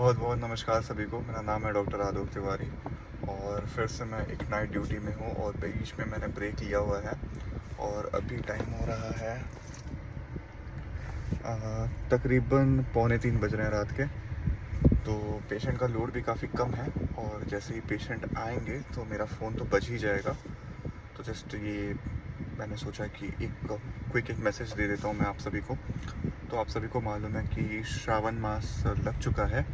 बहुत बहुत नमस्कार सभी को। मेरा नाम है डॉक्टर आलोक तिवारी और फिर से मैं एक नाइट ड्यूटी में हूँ और बीच में मैंने ब्रेक लिया हुआ है और अभी टाइम हो रहा है तकरीबन 2:45 बज रहे हैं रात के। तो पेशेंट का लोड भी काफ़ी कम है और जैसे ही पेशेंट आएंगे तो मेरा फ़ोन तो बज ही जाएगा। तो जस्ट ये मैंने सोचा कि एक मैसेज दे देता हूँ मैं आप सभी को। तो आप सभी को मालूम है कि श्रावण मास लग चुका है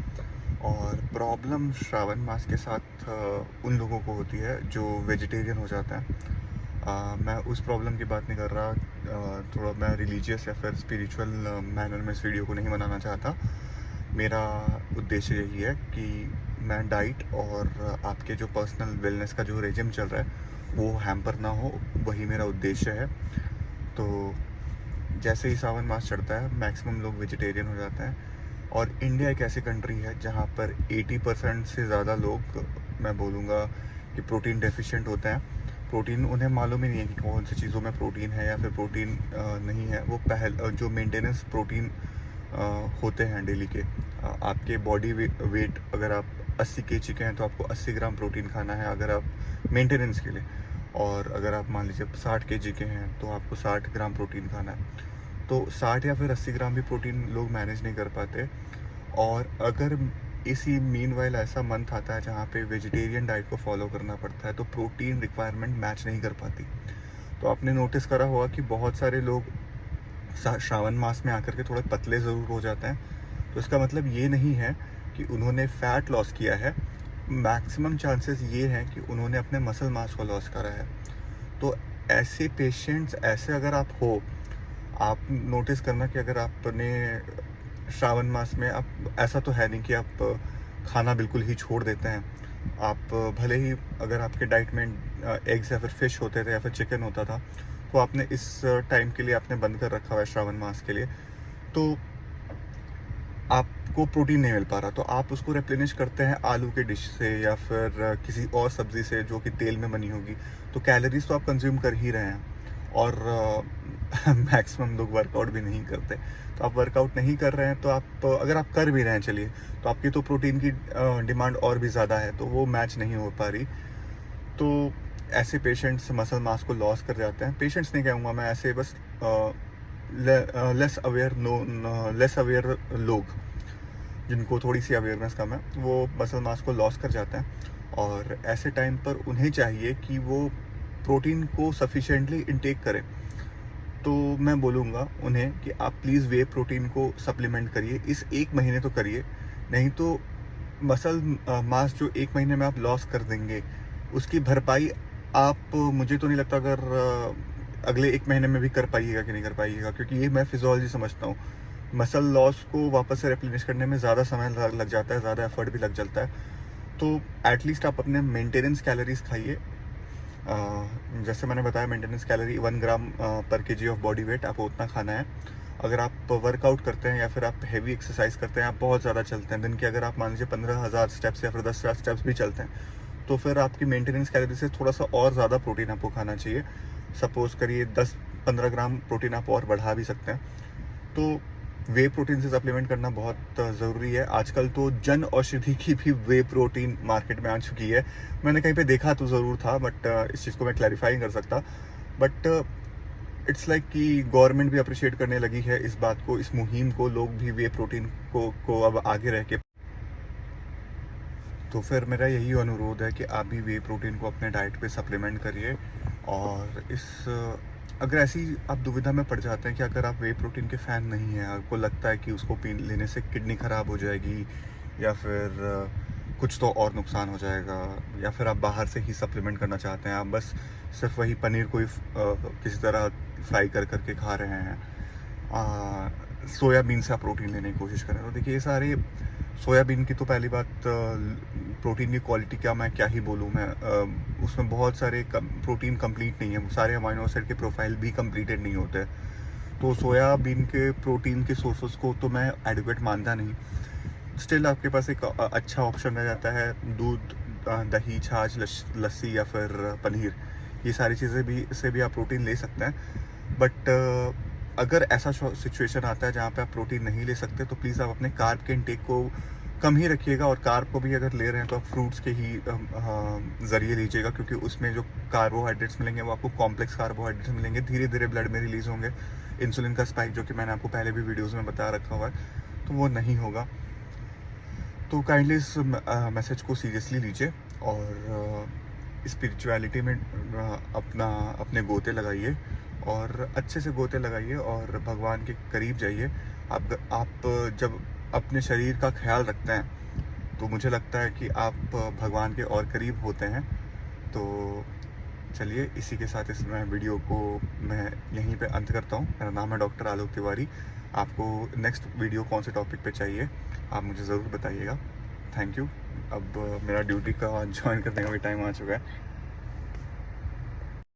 और प्रॉब्लम श्रावण मास के साथ उन लोगों को होती है जो वेजिटेरियन हो जाते हैं। मैं उस प्रॉब्लम की बात नहीं कर रहा। थोड़ा मैं रिलीजियस या फिर स्पिरिचुअल मैनर में इस वीडियो को नहीं बनाना चाहता। मेरा उद्देश्य यही है कि मैं डाइट और आपके जो पर्सनल वेलनेस का जो रेजिम चल रहा है वो हैम्पर ना हो, वही मेरा उद्देश्य है। तो जैसे ही सावन मास चढ़ता है मैक्सिमम लोग वेजिटेरियन हो जाते हैं और इंडिया एक ऐसी कंट्री है जहाँ पर 80% से ज़्यादा लोग, मैं बोलूँगा कि प्रोटीन डेफिशिएंट होते हैं। प्रोटीन उन्हें मालूम ही नहीं है कि कौन सी चीज़ों में प्रोटीन है या फिर प्रोटीन नहीं है। वो जो मेंटेनेंस प्रोटीन होते हैं डेली के, आपके बॉडी वेट अगर आप 80 kg के हैं तो आपको 80 ग्राम प्रोटीन खाना है अगर आप मेंटेनेंस के लिए, और अगर आप मान लीजिए 60 kg के हैं तो आपको 60 ग्राम प्रोटीन खाना है। तो 60 या फिर 80 ग्राम भी प्रोटीन लोग मैनेज नहीं कर पाते। और अगर इसी मीनवाइल ऐसा मंथ आता है जहाँ पे वेजिटेरियन डाइट को फॉलो करना पड़ता है तो प्रोटीन रिक्वायरमेंट मैच नहीं कर पाती। तो आपने नोटिस करा होगा कि बहुत सारे लोग श्रावण मास में आकर के थोड़े पतले ज़रूर हो जाते हैं। तो इसका मतलब ये नहीं है कि उन्होंने फ़ैट लॉस किया है। मैक्सिमम चांसेस ये हैं कि उन्होंने अपने मसल मास को लॉस करा है। तो ऐसे पेशेंट्स, ऐसे अगर आप हो, आप नोटिस करना कि अगर आपने श्रावण मास में, आप ऐसा तो है नहीं कि आप खाना बिल्कुल ही छोड़ देते हैं। आप भले ही अगर आपके डाइट में एग्स या फिर फिश होते थे या फिर चिकन होता था तो आपने इस टाइम के लिए आपने बंद कर रखा हुआ है श्रावण मास के लिए, तो आपको प्रोटीन नहीं मिल पा रहा। तो आप उसको रिप्लेनिश करते हैं आलू के डिश से या फिर किसी और सब्ज़ी से जो कि तेल में बनी होगी। तो कैलोरीज तो आप कंज्यूम कर ही रहे हैं और मैक्सिमम लोग वर्कआउट भी नहीं करते। तो आप वर्कआउट नहीं कर रहे हैं तो आप, अगर आप कर भी रहे हैं चलिए, तो आपकी तो प्रोटीन की डिमांड और भी ज़्यादा है तो वो मैच नहीं हो पा रही। तो ऐसे पेशेंट्स मसल मास को लॉस कर जाते हैं। पेशेंट्स नहीं कहूँगा मैं, ऐसे बस लेस अवेयर लोग जिनको थोड़ी सी अवेयरनेस कम है वो मसल मास को लॉस कर जाते हैं। और ऐसे टाइम पर उन्हें चाहिए कि वो प्रोटीन को सफिशिएंटली इंटेक करें। तो मैं बोलूँगा उन्हें कि आप प्लीज़ वे प्रोटीन को सप्लीमेंट करिए, इस 1 महीने तो करिए। नहीं तो मसल मास जो 1 महीने में आप लॉस कर देंगे उसकी भरपाई आप, मुझे तो नहीं लगता अगर अगले 1 महीने में भी कर पाइएगा कि नहीं कर पाइएगा, क्योंकि ये मैं फिजियोलॉजी समझता हूँ। मसल लॉस को वापस से रिप्लेनिश करने में ज़्यादा समय लग जाता है, ज़्यादा एफर्ट भी लग जाता है। तो एटलीस्ट आप अपने मेंटेनेंस कैलोरीज खाइए। जैसे मैंने बताया, मेंटेनेंस कैलोरी 1 ग्राम पर केजी ऑफ बॉडी वेट, आपको उतना खाना है। अगर आप वर्कआउट करते हैं या फिर आप हैवी एक्सरसाइज करते हैं, आप बहुत ज़्यादा चलते हैं, दिन के अगर आप मान लीजिए 15,000 स्टेप्स या फिर 10,000 स्टेप्स भी चलते हैं, तो फिर आपकी मेंटेनेंस कैलोरी से थोड़ा सा और ज़्यादा प्रोटीन आपको खाना चाहिए। सपोज़ करिए 10-15 ग्राम प्रोटीन आप और बढ़ा भी सकते हैं। तो वे प्रोटीन से सप्लीमेंट करना बहुत ज़रूरी है। आजकल तो जन औषधि की भी वे प्रोटीन मार्केट में आ चुकी है। मैंने कहीं पे देखा तो ज़रूर था, बट इस चीज़ को मैं क्लैरिफाई नहीं कर सकता। बट इट्स लाइक कि गवर्नमेंट भी अप्रिशिएट करने लगी है इस बात को, इस मुहिम को। लोग भी वे प्रोटीन को अब आगे रह के, तो फिर मेरा यही अनुरोध है कि आप भी वे प्रोटीन को अपने डाइट पे सप्लीमेंट करिए। और अगर ऐसी आप दुविधा में पड़ जाते हैं कि अगर आप वे प्रोटीन के फ़ैन नहीं हैं, आपको लगता है कि उसको लेने से किडनी ख़राब हो जाएगी या फिर कुछ तो और नुकसान हो जाएगा, या फिर आप बाहर से ही सप्लीमेंट करना चाहते हैं, आप बस सिर्फ वही पनीर को ही किसी तरह फ्राई कर करके खा रहे हैं, सोयाबीन से आप प्रोटीन लेने की कोशिश करें, तो देखिए ये सारे, सोयाबीन की तो पहली बात, प्रोटीन की क्वालिटी क्या ही बोलूँ मैं, उसमें बहुत सारे प्रोटीन कंप्लीट नहीं है, वो सारे अमाइनो एसिड के प्रोफाइल भी कंप्लीटेड नहीं होते। तो सोयाबीन के प्रोटीन के सोर्सेस को तो मैं एडिक्वेट मानता नहीं। स्टिल आपके पास एक अच्छा ऑप्शन रह जाता है दूध, दही, छाछ, लस्सी या फिर पनीर। ये सारी चीज़ें भी से भी आप प्रोटीन ले सकते हैं। बट अगर ऐसा सिचुएशन आता है जहाँ पे आप प्रोटीन नहीं ले सकते तो प्लीज़ आप अपने कार्ब के इंटेक को कम ही रखिएगा, और कार्ब को भी अगर ले रहे हैं तो आप फ्रूट्स के ही ज़रिए लीजिएगा, क्योंकि उसमें जो कार्बोहाइड्रेट्स मिलेंगे वो आपको कॉम्प्लेक्स कार्बोहाइड्रेट्स मिलेंगे, धीरे धीरे ब्लड में रिलीज़ होंगे। इंसुलिन का स्पाइक जो कि मैंने आपको पहले भी वीडियोस में बता रखा हुआ है, तो वो नहीं होगा। तो काइंडली इस मैसेज को सीरियसली लीजिए और स्पिरिचुअलिटी में अपने गोते लगाइए, और अच्छे से गोते लगाइए और भगवान के करीब जाइए। आप जब अपने शरीर का ख्याल रखते हैं तो मुझे लगता है कि आप भगवान के और करीब होते हैं। तो चलिए, इसी के साथ इस वीडियो को मैं यहीं पे अंत करता हूँ। मेरा नाम है डॉक्टर आलोक तिवारी। आपको नेक्स्ट वीडियो कौन से टॉपिक पे चाहिए आप मुझे ज़रूर बताइएगा। Thank you. अब मेरा ड्यूटी का ज्वाइन करने का भी टाइम आ चुका है।